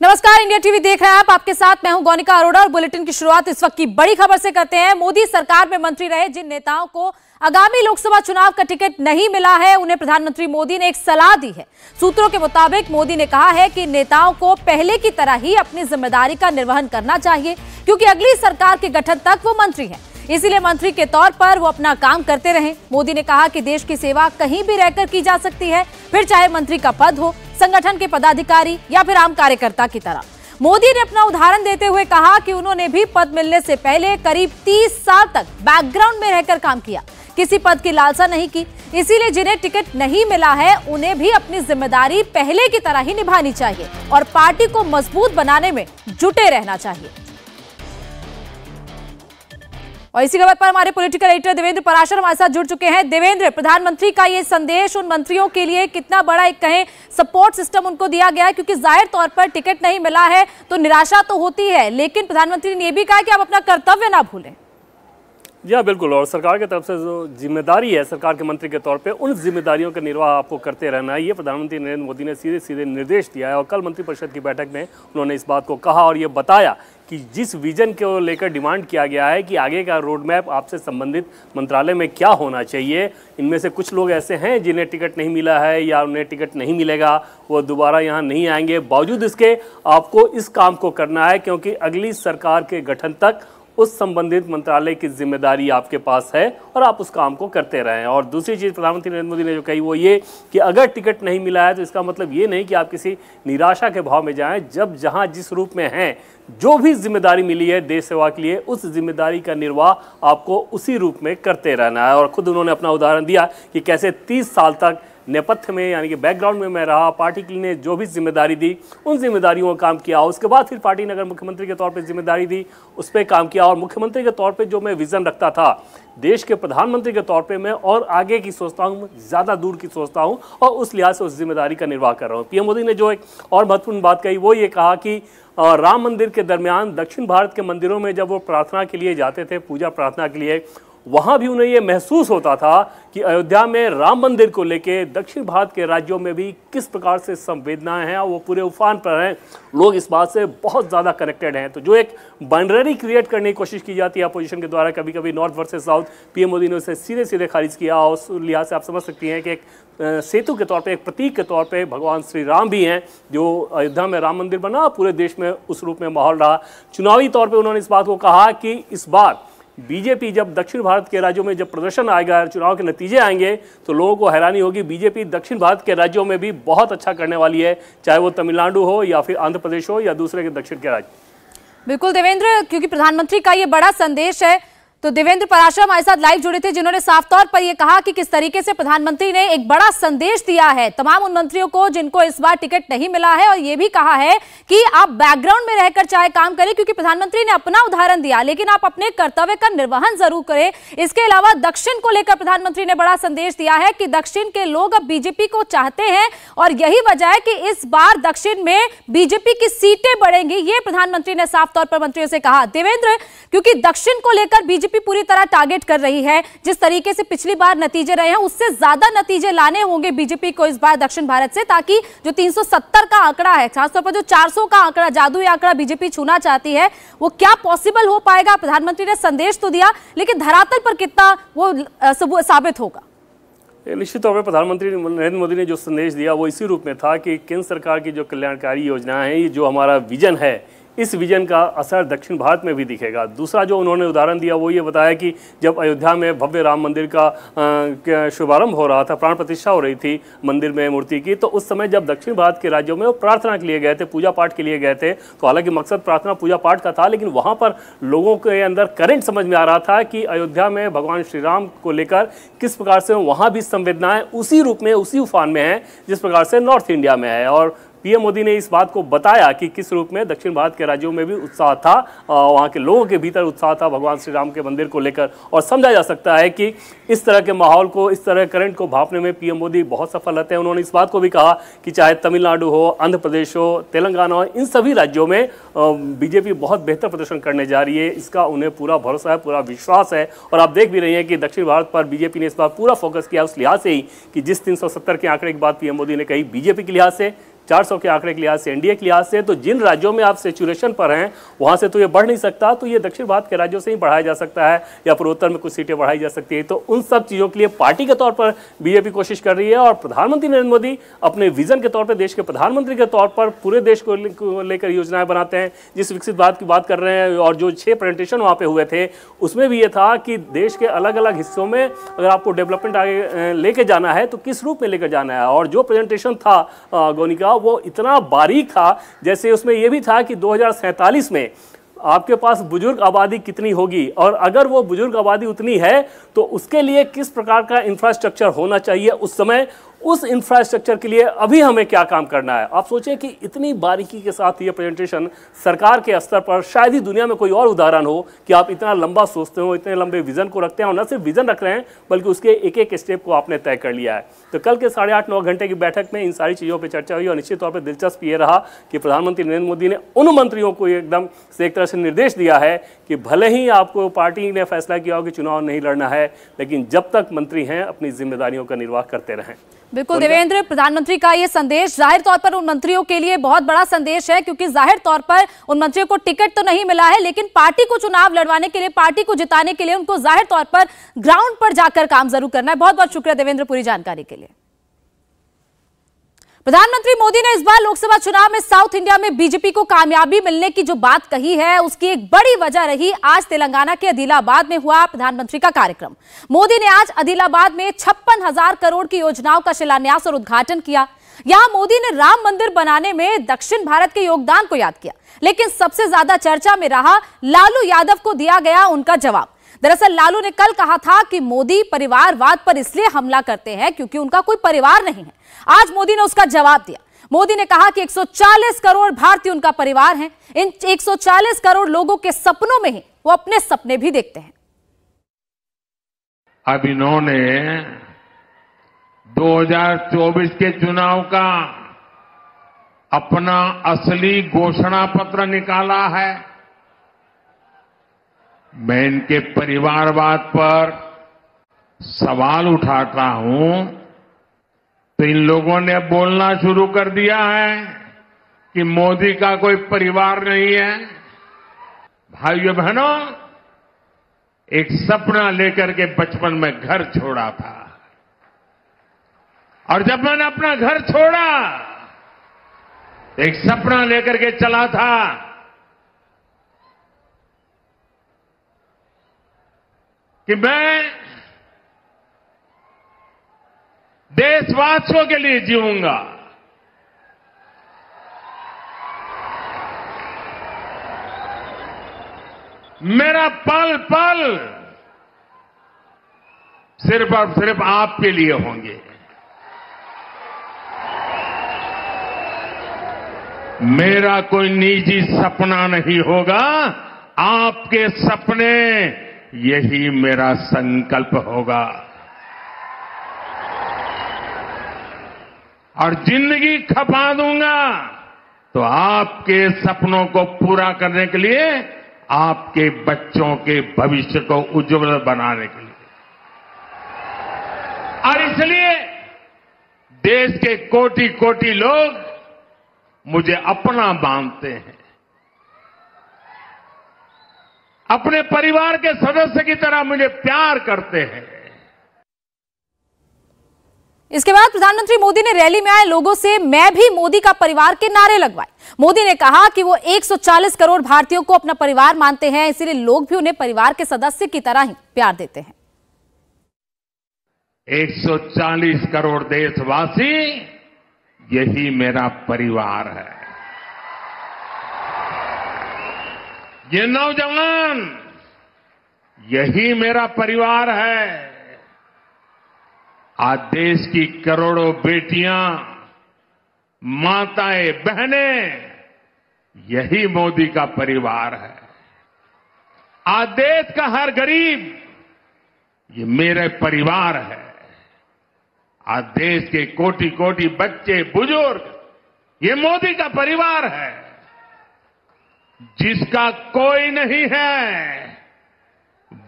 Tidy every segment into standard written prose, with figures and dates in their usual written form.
नमस्कार, India TV देख रहे हैं आप। आपके साथ मैं हूं गौनिका अरोड़ा और बुलेटिन की शुरुआत इस वक्त की बड़ी खबर से करते हैं। मोदी सरकार में मंत्री रहे जिन नेताओं को आगामी लोकसभा चुनाव का टिकट नहीं मिला है, उन्हें प्रधानमंत्री मोदी ने एक सलाह दी है। सूत्रों के मुताबिक मोदी ने कहा है कि नेताओं को पहले की तरह ही अपनी जिम्मेदारी का निर्वहन करना चाहिए, क्योंकि अगली सरकार के गठन तक वो मंत्री हैं, इसीलिए मंत्री के तौर पर वो अपना काम करते रहें। मोदी ने कहा कि देश की सेवा कहीं भी रहकर की जा सकती है, फिर चाहे मंत्री का पद हो, संगठन के पदाधिकारी या फिर आम कार्यकर्ता की तरह। मोदी ने अपना उदाहरण देते हुए कहा कि उन्होंने भी पद मिलने से पहले करीब 30 साल तक बैकग्राउंड में रहकर काम किया, किसी पद की लालसा नहीं की। इसीलिए जिन्हें टिकट नहीं मिला है उन्हें भी अपनी जिम्मेदारी पहले की तरह ही निभानी चाहिए और पार्टी को मजबूत बनाने में जुटे रहना चाहिए। और इसी खबर पर हमारे पॉलिटिकल एडिटर देवेंद्र पराशर हमारे साथ जुड़ चुके हैं। देवेंद्र, प्रधानमंत्री का ये संदेश उन मंत्रियों के लिए कितना बड़ा एक कहें सपोर्ट सिस्टम उनको दिया गया है, क्योंकि जाहिर तौर पर टिकट नहीं मिला है तो निराशा तो होती है, लेकिन प्रधानमंत्री ने यह भी कहा कि आप अपना कर्तव्य ना भूलें। जी हाँ, बिल्कुल। और सरकार की तरफ से जो जिम्मेदारी है सरकार के मंत्री के तौर पे, उन जिम्मेदारियों का निर्वाह आपको करते रहना है, ये प्रधानमंत्री नरेंद्र मोदी ने सीधे सीधे निर्देश दिया है। और कल मंत्रिपरिषद की बैठक में उन्होंने इस बात को कहा और ये बताया कि जिस विजन को लेकर डिमांड किया गया है कि आगे का रोड मैप आपसे संबंधित मंत्रालय में क्या होना चाहिए, इनमें से कुछ लोग ऐसे हैं जिन्हें टिकट नहीं मिला है या उन्हें टिकट नहीं मिलेगा, वो दोबारा यहाँ नहीं आएंगे। बावजूद इसके आपको इस काम को करना है, क्योंकि अगली सरकार के गठन तक उस संबंधित मंत्रालय की जिम्मेदारी आपके पास है और आप उस काम को करते रहें। और दूसरी चीज़ प्रधानमंत्री नरेंद्र मोदी ने जो कही वो ये कि अगर टिकट नहीं मिला है तो इसका मतलब ये नहीं कि आप किसी निराशा के भाव में जाएं। जब जहां जिस रूप में हैं, जो भी जिम्मेदारी मिली है देश सेवा के लिए, उस जिम्मेदारी का निर्वाह आपको उसी रूप में करते रहना है। और खुद उन्होंने अपना उदाहरण दिया कि कैसे 30 साल तक नेपथ्य में यानी कि बैकग्राउंड में मैं रहा, पार्टी के लिए जो भी जिम्मेदारी दी उन जिम्मेदारियों का काम किया। उसके बाद फिर पार्टी ने अगर मुख्यमंत्री के तौर पे जिम्मेदारी दी उस पर काम किया। और मुख्यमंत्री के तौर पे जो मैं विज़न रखता था, देश के प्रधानमंत्री के तौर पे मैं और आगे की सोचता हूँ, ज़्यादा दूर की सोचता हूँ और उस लिहाज से उस जिम्मेदारी का निर्वाह कर रहा हूँ। पीएम मोदी ने जो एक और महत्वपूर्ण बात कही वो ये कहा कि राम मंदिर के दरमियान दक्षिण भारत के मंदिरों में जब वो प्रार्थना के लिए जाते थे, पूजा प्रार्थना के लिए, वहाँ भी उन्हें ये महसूस होता था कि अयोध्या में राम मंदिर को लेके दक्षिण भारत के राज्यों में भी किस प्रकार से संवेदनाएं हैं और वो पूरे उफान पर हैं। लोग इस बात से बहुत ज़्यादा कनेक्टेड हैं। तो जो एक बाइनरी क्रिएट करने की कोशिश की जाती है अपोजिशन के द्वारा, कभी कभी north versus south, PM Modi ने उसे सीधे सीधे खारिज किया। और उस लिहाज से आप समझ सकती हैं कि एक सेतु के तौर पे, एक प्रतीक के तौर पे भगवान श्री राम भी हैं। जो अयोध्या में राम मंदिर बना, पूरे देश में उस रूप में माहौल रहा। चुनावी तौर पे उन्होंने इस बात को कहा कि इस बार बीजेपी जब दक्षिण भारत के राज्यों में जब प्रदर्शन आएगा, चुनाव के नतीजे आएंगे, तो लोगों को हैरानी होगी। बीजेपी दक्षिण भारत के राज्यों में भी बहुत अच्छा करने वाली है, चाहे वो तमिलनाडु हो या फिर आंध्र प्रदेश हो या दूसरे के दक्षिण के राज्य। बिल्कुल देवेंद्र, क्योंकि प्रधानमंत्री का ये बड़ा संदेश है, तो देवेंद्र पराशर हमारे साथ लाइव जुड़े थे जिन्होंने साफ तौर पर यह कहा कि किस तरीके से प्रधानमंत्री ने एक बड़ा संदेश दिया है तमाम उन मंत्रियों को जिनको इस बार टिकट नहीं मिला है, और यह भी कहा है कि आप बैकग्राउंड में रहकर चाहे काम करें, क्योंकि प्रधानमंत्री ने अपना उदाहरण दिया, लेकिन आप अपने कर्तव्य का निर्वहन जरूर करें। इसके अलावा दक्षिण को लेकर प्रधानमंत्री ने बड़ा संदेश दिया है कि दक्षिण के लोग अब बीजेपी को चाहते हैं और यही वजह है कि इस बार दक्षिण में बीजेपी की सीटें बढ़ेंगी, ये प्रधानमंत्री ने साफ तौर पर मंत्रियों से कहा। देवेंद्र, क्योंकि दक्षिण को लेकर बीजेपी पूरी तरह टारगेट कर रही है, जिस तरीके से पिछली बार नतीजे रहे हैं उससे ज्यादा नतीजे लाने होंगे बीजेपी को इस बार दक्षिण भारत से, ताकि जो 370 का आंकड़ा है, खासतौर पर जो 400 का आंकड़ा, जादुई आंकड़ा बीजेपी छूना चाहती है, वो क्या पॉसिबल हो पाएगा? प्रधानमंत्री ने संदेश तो दिया, लेकिन धरातल पर कितना वो साबित होगा? निश्चित तौर पर प्रधानमंत्री नरेंद्र मोदी ने जो संदेश दिया वो इसी रूप में था कि केंद्र सरकार की जो कल्याणकारी योजनाएं हैं, ये जो हमारा विजन है, इस विजन का असर दक्षिण भारत में भी दिखेगा। दूसरा जो उन्होंने उदाहरण दिया वो ये बताया कि जब अयोध्या में भव्य राम मंदिर का शुभारंभ हो रहा था, प्राण प्रतिष्ठा हो रही थी मंदिर में मूर्ति की, तो उस समय जब दक्षिण भारत के राज्यों में वो प्रार्थना के लिए गए थे, पूजा पाठ के लिए गए थे, तो हालांकि मकसद प्रार्थना पूजा पाठ का था, लेकिन वहाँ पर लोगों के अंदर करंट समझ में आ रहा था कि अयोध्या में भगवान श्री राम को लेकर किस प्रकार से वहाँ भी संवेदनाएं उसी रूप में, उसी उफान में है जिस प्रकार से नॉर्थ इंडिया में है। और पीएम मोदी ने इस बात को बताया कि किस रूप में दक्षिण भारत के राज्यों में भी उत्साह था, वहाँ के लोगों के भीतर उत्साह था भगवान श्री राम के मंदिर को लेकर। और समझा जा सकता है कि इस तरह के माहौल को, इस तरह करंट को भांपने में पीएम मोदी बहुत सफल रहते हैं। उन्होंने इस बात को भी कहा कि चाहे तमिलनाडु हो, आंध्र प्रदेश हो, तेलंगाना हो, इन सभी राज्यों में बीजेपी बहुत बेहतर प्रदर्शन करने जा रही है, इसका उन्हें पूरा भरोसा है, पूरा विश्वास है। और आप देख भी रही हैं कि दक्षिण भारत पर बीजेपी ने इस बार पूरा फोकस किया, उस लिहाज से ही कि जिस 370 के आंकड़े की बात पीएम मोदी ने कही, बीजेपी के लिहाज से 400 के आंकड़े के लिहाज से, एनडीए के लिहाज से, तो जिन राज्यों में आप सेचुरेशन पर हैं वहां से तो ये बढ़ नहीं सकता, तो ये दक्षिण भारत के राज्यों से ही बढ़ाया जा सकता है या पूर्वोत्तर में कुछ सीटें बढ़ाई जा सकती है। तो उन सब चीज़ों के लिए पार्टी के तौर पर बीजेपी कोशिश कर रही है और प्रधानमंत्री नरेंद्र मोदी अपने विजन के तौर पर, देश के प्रधानमंत्री के तौर पर पूरे देश को लेकर योजनाएं बनाते हैं। जिस विकसित भारत की बात कर रहे हैं और जो 6 प्रेजेंटेशन वहाँ पे हुए थे उसमें भी ये था कि देश के अलग अलग हिस्सों में अगर आपको डेवलपमेंट आगे लेके जाना है तो किस रूप में लेकर जाना है। और जो प्रेजेंटेशन था गोनी का वो इतना बारीक था, जैसे उसमें यह भी था कि 2047 में आपके पास बुजुर्ग आबादी कितनी होगी और अगर वो बुजुर्ग आबादी उतनी है तो उसके लिए किस प्रकार का इंफ्रास्ट्रक्चर होना चाहिए उस समय, उस इंफ्रास्ट्रक्चर के लिए अभी हमें क्या काम करना है। आप सोचें कि इतनी बारीकी के साथ ये प्रेजेंटेशन सरकार के स्तर पर शायद ही दुनिया में कोई और उदाहरण हो कि आप इतना लंबा सोचते हो, इतने लंबे विजन को रखते हैं और न सिर्फ विजन रख रहे हैं बल्कि उसके एक एक स्टेप को आपने तय कर लिया है। तो कल के 8.5-9 घंटे की बैठक में इन सारी चीज़ों पर चर्चा हुई और निश्चित तौर पर दिलचस्प ये रहा कि प्रधानमंत्री नरेंद्र मोदी ने उन मंत्रियों को एकदम से एक तरह से निर्देश दिया है कि भले ही आपको पार्टी ने फैसला किया हो कि चुनाव नहीं लड़ना है, लेकिन जब तक मंत्री हैं अपनी जिम्मेदारियों का निर्वाह करते रहें। बिल्कुल देवेंद्र, प्रधानमंत्री का ये संदेश जाहिर तौर पर उन मंत्रियों के लिए बहुत बड़ा संदेश है, क्योंकि जाहिर तौर पर उन मंत्रियों को टिकट तो नहीं मिला है, लेकिन पार्टी को चुनाव लड़वाने के लिए, पार्टी को जिताने के लिए उनको जाहिर तौर पर ग्राउंड पर जाकर काम जरूर करना है। बहुत बहुत शुक्रिया देवेंद्र पूरी जानकारी के लिए। प्रधानमंत्री मोदी ने इस बार लोकसभा चुनाव में साउथ इंडिया में बीजेपी को कामयाबी मिलने की जो बात कही है उसकी एक बड़ी वजह रही आज तेलंगाना के अदिलाबाद में हुआ प्रधानमंत्री का कार्यक्रम। मोदी ने आज अदिलाबाद में 56,000 करोड़ की योजनाओं का शिलान्यास और उद्घाटन किया। यहां मोदी ने राम मंदिर बनाने में दक्षिण भारत के योगदान को याद किया, लेकिन सबसे ज्यादा चर्चा में रहा लालू यादव को दिया गया उनका जवाब। दरअसल लालू ने कल कहा था कि मोदी परिवारवाद पर इसलिए हमला करते हैं क्योंकि उनका कोई परिवार नहीं है। आज मोदी ने उसका जवाब दिया। मोदी ने कहा कि 140 करोड़ भारतीय उनका परिवार हैं। इन 140 करोड़ लोगों के सपनों में ही वो अपने सपने भी देखते हैं। अब इन्होंने 2024 के चुनाव का अपना असली घोषणा पत्र निकाला है। मैं इनके परिवारवाद पर सवाल उठाता हूं तो इन लोगों ने बोलना शुरू कर दिया है कि मोदी का कोई परिवार नहीं है। भाइयों बहनों, एक सपना लेकर के बचपन में घर छोड़ा था और जब मैंने अपना घर छोड़ा तो एक सपना लेकर के चला था कि मैं देशवासियों के लिए जीऊंगा। मेरा पल पल सिर्फ और सिर्फ आपके लिए होंगे। मेरा कोई निजी सपना नहीं होगा, आपके सपने, यही मेरा संकल्प होगा। और जिंदगी खपा दूंगा तो आपके सपनों को पूरा करने के लिए, आपके बच्चों के भविष्य को उज्जवल बनाने के लिए। और इसलिए देश के कोटि कोटि लोग मुझे अपना मानते हैं, अपने परिवार के सदस्य की तरह मुझे प्यार करते हैं। इसके बाद प्रधानमंत्री मोदी ने रैली में आए लोगों से मैं भी मोदी का परिवार के नारे लगवाए। मोदी ने कहा कि वो 140 करोड़ भारतीयों को अपना परिवार मानते हैं, इसीलिए लोग भी उन्हें परिवार के सदस्य की तरह ही प्यार देते हैं। 140 करोड़ देशवासी, यही मेरा परिवार है। ये नौजवान, यही मेरा परिवार है। आज देश की करोड़ों बेटियां, माताएं, बहनें, यही मोदी का परिवार है। आज देश का हर गरीब, ये मेरे परिवार है। आज देश के कोटि कोटि बच्चे, बुजुर्ग, ये मोदी का परिवार है। जिसका कोई नहीं है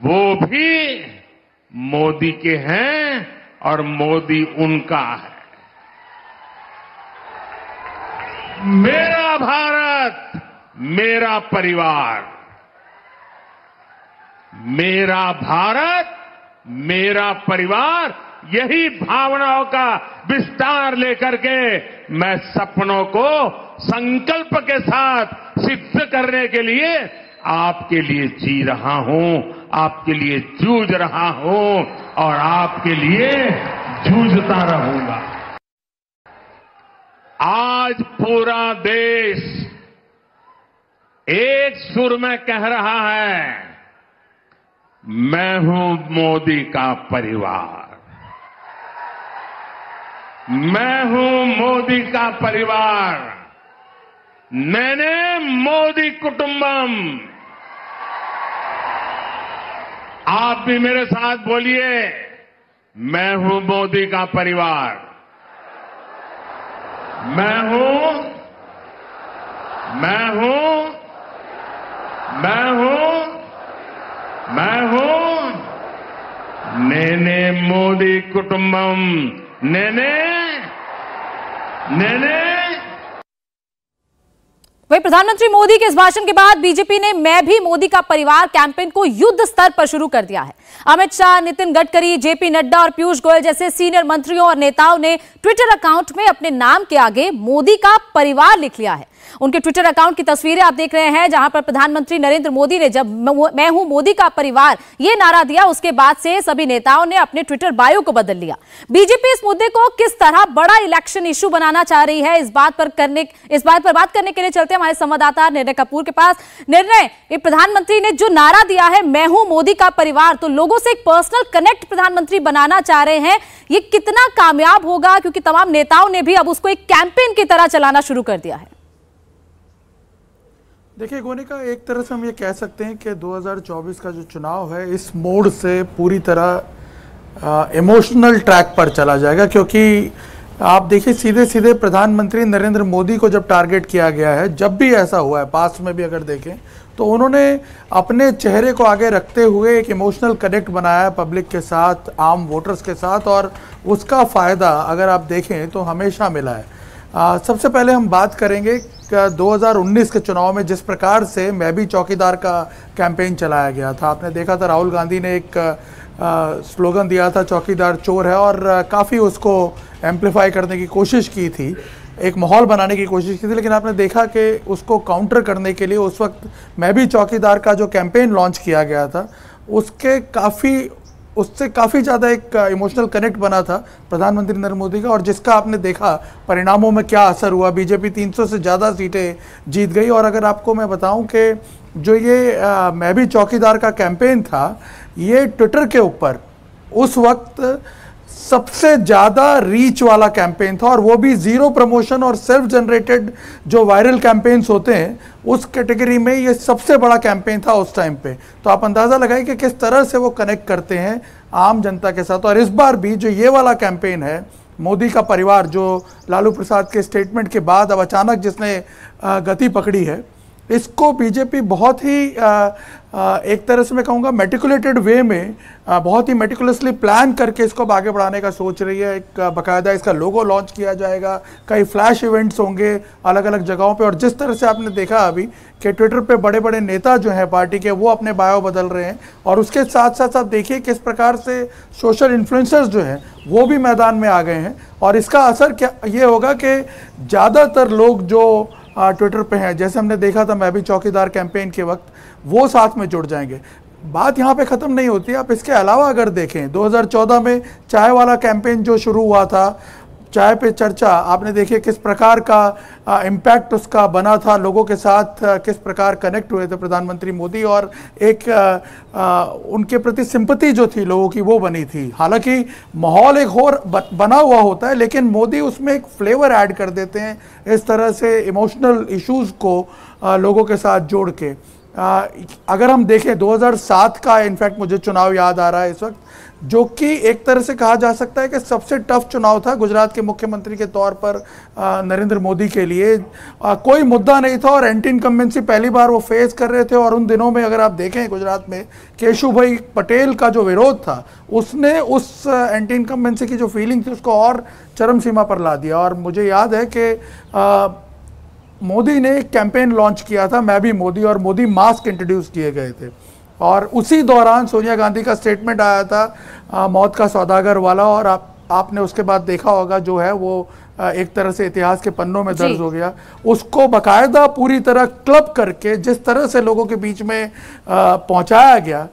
वो भी मोदी के हैं और मोदी उनका है। मेरा भारत, मेरा परिवार। मेरा भारत, मेरा परिवार, यही भावनाओं का विस्तार लेकर के मैं सपनों को संकल्प के साथ सिद्ध करने के लिए आपके लिए जी रहा हूं, आपके लिए जूझ रहा हूं और आपके लिए जूझता रहूंगा। आज पूरा देश एक सुर में कह रहा है, मैं हूं मोदी का परिवार, मैं हूं मोदी का परिवार, नेने मोदी कुटुंबम। आप भी मेरे साथ बोलिए, मैं हूं मोदी का परिवार, मैं हूं, मैं हूं, मैं हूं, मैं हूं नेने मोदी कुटुंबम, नेने नेने। वहीं प्रधानमंत्री मोदी के इस भाषण के बाद बीजेपी ने मैं भी मोदी का परिवार कैंपेन को युद्ध स्तर पर शुरू कर दिया है। अमित शाह, नितिन गडकरी, जेपी नड्डा और पीयूष गोयल जैसे सीनियर मंत्रियों और नेताओं ने ट्विटर अकाउंट में अपने नाम के आगे मोदी का परिवार लिख लिया है। उनके ट्विटर अकाउंट की तस्वीरें आप देख रहे हैं, जहां पर प्रधानमंत्री नरेंद्र मोदी ने जब मैं हूं मोदी का परिवार ये नारा दिया, उसके बाद से सभी नेताओं ने अपने ट्विटर बायो को बदल लिया। बीजेपी इस मुद्दे को किस तरह बड़ा इलेक्शन इशू बनाना चाह रही है, इस बात पर बात करने के लिए चलते हैं हमारे संवाददाता निर्णय कपूर के पास। निर्णय, ये प्रधानमंत्री ने जो नारा दिया है मैं हूं मोदी का परिवार, तो लोगों से एक पर्सनल कनेक्ट प्रधानमंत्री बनाना चाह रहे हैं, ये कितना कामयाब होगा? क्योंकि तमाम नेताओं ने भी अब उसको एक कैंपेन की तरह चलाना शुरू कर दिया है। देखिए गोनिका, एक तरह से हम ये कह सकते हैं कि 2024 का जो चुनाव है इस मोड से पूरी तरह इमोशनल ट्रैक पर चला जाएगा, क्योंकि आप देखिए सीधे सीधे प्रधानमंत्री नरेंद्र मोदी को जब टारगेट किया गया है, जब भी ऐसा हुआ है पास्ट में भी अगर देखें तो उन्होंने अपने चेहरे को आगे रखते हुए एक इमोशनल कनेक्ट बनाया पब्लिक के साथ, आम वोटर्स के साथ, और उसका फ़ायदा अगर आप देखें तो हमेशा मिला है। सबसे पहले हम बात करेंगे 2019 के चुनाव में जिस प्रकार से मैं भी चौकीदार का कैंपेन चलाया गया था। आपने देखा था राहुल गांधी ने एक स्लोगन दिया था, चौकीदार चोर है, और काफ़ी उसको एम्पलीफाई करने की कोशिश की थी, एक माहौल बनाने की कोशिश की थी। लेकिन आपने देखा कि उसको काउंटर करने के लिए उस वक्त मैं भी चौकीदार का जो कैंपेन लॉन्च किया गया था उससे काफ़ी ज़्यादा एक इमोशनल कनेक्ट बना था प्रधानमंत्री नरेंद्र मोदी का, और जिसका आपने देखा परिणामों में क्या असर हुआ। बीजेपी 300 से ज़्यादा सीटें जीत गई। और अगर आपको मैं बताऊं कि जो ये मैं भी चौकीदार का कैंपेन था, ये ट्विटर के ऊपर उस वक्त सबसे ज़्यादा रीच वाला कैंपेन था, और वो भी ज़ीरो प्रमोशन और सेल्फ जनरेटेड जो वायरल कैंपेन्स होते हैं उस कैटेगरी में ये सबसे बड़ा कैंपेन था उस टाइम पे। तो आप अंदाज़ा लगाइए कि किस तरह से वो कनेक्ट करते हैं आम जनता के साथ। और इस बार भी जो ये वाला कैंपेन है मोदी का परिवार, जो लालू प्रसाद के स्टेटमेंट के बाद अब अचानक जिसने गति पकड़ी है, इसको बीजेपी बहुत ही एक तरह से मैं कहूँगा मेटिकुलेटेड वे में बहुत ही मेटिकुलसली प्लान करके इसको आगे बढ़ाने का सोच रही है। एक बाकायदा इसका लोगो लॉन्च किया जाएगा, कई फ्लैश इवेंट्स होंगे अलग अलग जगहों पे, और जिस तरह से आपने देखा अभी कि ट्विटर पे बड़े बड़े नेता जो हैं पार्टी के, वो अपने बायो बदल रहे हैं, और उसके साथ साथ आप देखिए किस प्रकार से सोशल इन्फ्लुएंसर्स जो हैं वो भी मैदान में आ गए हैं। और इसका असर क्या ये होगा कि ज़्यादातर लोग जो ट्विटर पे हैं, जैसे हमने देखा था मैं भी चौकीदार कैंपेन के वक्त, वो साथ में जुड़ जाएंगे। बात यहाँ पे ख़त्म नहीं होती। आप इसके अलावा अगर देखें 2014 में चाय वाला कैंपेन जो शुरू हुआ था, चाय पे चर्चा, आपने देखिए किस प्रकार का इम्पैक्ट उसका बना था, लोगों के साथ किस प्रकार कनेक्ट हुए थे प्रधानमंत्री मोदी, और एक उनके प्रति सिंपैथी जो थी लोगों की वो बनी थी। हालांकि माहौल एक और बना हुआ होता है, लेकिन मोदी उसमें एक फ्लेवर ऐड कर देते हैं इस तरह से इमोशनल इश्यूज़ को लोगों के साथ जोड़ के। अगर हम देखें 2007 का इनफैक्ट मुझे चुनाव याद आ रहा है इस वक्त, जो कि एक तरह से कहा जा सकता है कि सबसे टफ चुनाव था गुजरात के मुख्यमंत्री के तौर पर नरेंद्र मोदी के लिए। कोई मुद्दा नहीं था और एंटी इनकम्बेंसी पहली बार वो फेस कर रहे थे। और उन दिनों में अगर आप देखें गुजरात में केशुभाई पटेल का जो विरोध था, उसने उस एंटी इनकम्बेंसी की जो फीलिंग थी उसको और चरम सीमा पर ला दिया। और मुझे याद है कि मोदी ने एक कैंपेन लॉन्च किया था, मैं भी मोदी, और मोदी मास्क इंट्रोड्यूस किए गए थे, और उसी दौरान सोनिया गांधी का स्टेटमेंट आया था मौत का सौदागर वाला, और आपने उसके बाद देखा होगा जो है वो एक तरह से इतिहास के पन्नों में दर्ज हो गया। उसको बकायदा पूरी तरह क्लब करके जिस तरह से लोगों के बीच में पहुंचाया गया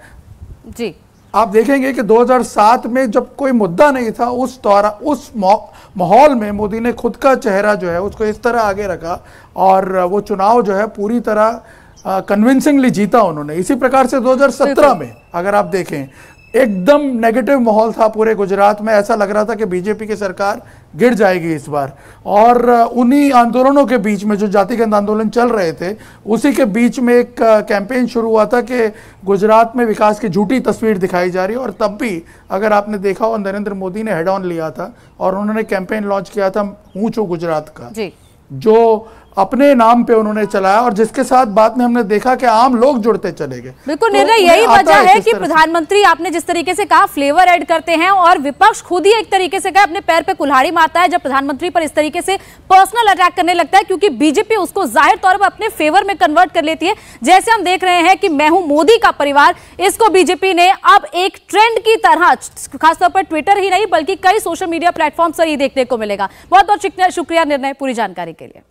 जी, आप देखेंगे कि 2007 में जब कोई मुद्दा नहीं था, उस दौरान उस माहौल में मोदी ने खुद का चेहरा जो है उसको इस तरह आगे रखा, और वो चुनाव जो है पूरी तरह कन्विंसिंगली जीता उन्होंने। इसी प्रकार से 2017 में अगर आप देखें, एकदम नेगेटिव माहौल था पूरे गुजरात में, ऐसा लग रहा था कि बीजेपी की सरकार गिर जाएगी इस बार, और उन्हीं आंदोलनों के बीच में जो जातिगत आंदोलन चल रहे थे, उसी के बीच में एक कैंपेन शुरू हुआ था कि गुजरात में विकास की झूठी तस्वीर दिखाई जा रही है, और तब भी अगर आपने देखा हो नरेंद्र मोदी ने हेड ऑन लिया था और उन्होंने कैंपेन लॉन्च किया था हूँ छू गुजरात का जी, जो अपने नाम पे उन्होंने चलाया, और जिसके साथ बाद में हमने देखा कि आम लोग जुड़ते चले गए। बिल्कुल निर्णय यही वजह है कि प्रधानमंत्री, आपने जिस तरीके से कहा, फ्लेवर ऐड करते हैं, और विपक्ष खुद ही एक तरीके से कहा अपने पैर पे कुल्हाड़ी मारता है जब प्रधानमंत्री पर इस तरीके से पर्सनल अटैक करने लगता है, क्योंकि बीजेपी उसको जाहिर तौर पर अपने फेवर में कन्वर्ट कर लेती है। जैसे हम देख रहे हैं कि मैं हूं मोदी का परिवार, इसको बीजेपी ने अब एक ट्रेंड की तरह, खासतौर पर ट्विटर ही नहीं बल्कि कई सोशल मीडिया प्लेटफॉर्म पर ही देखने को मिलेगा। बहुत बहुत शुक्रिया निर्णय पूरी जानकारी के लिए।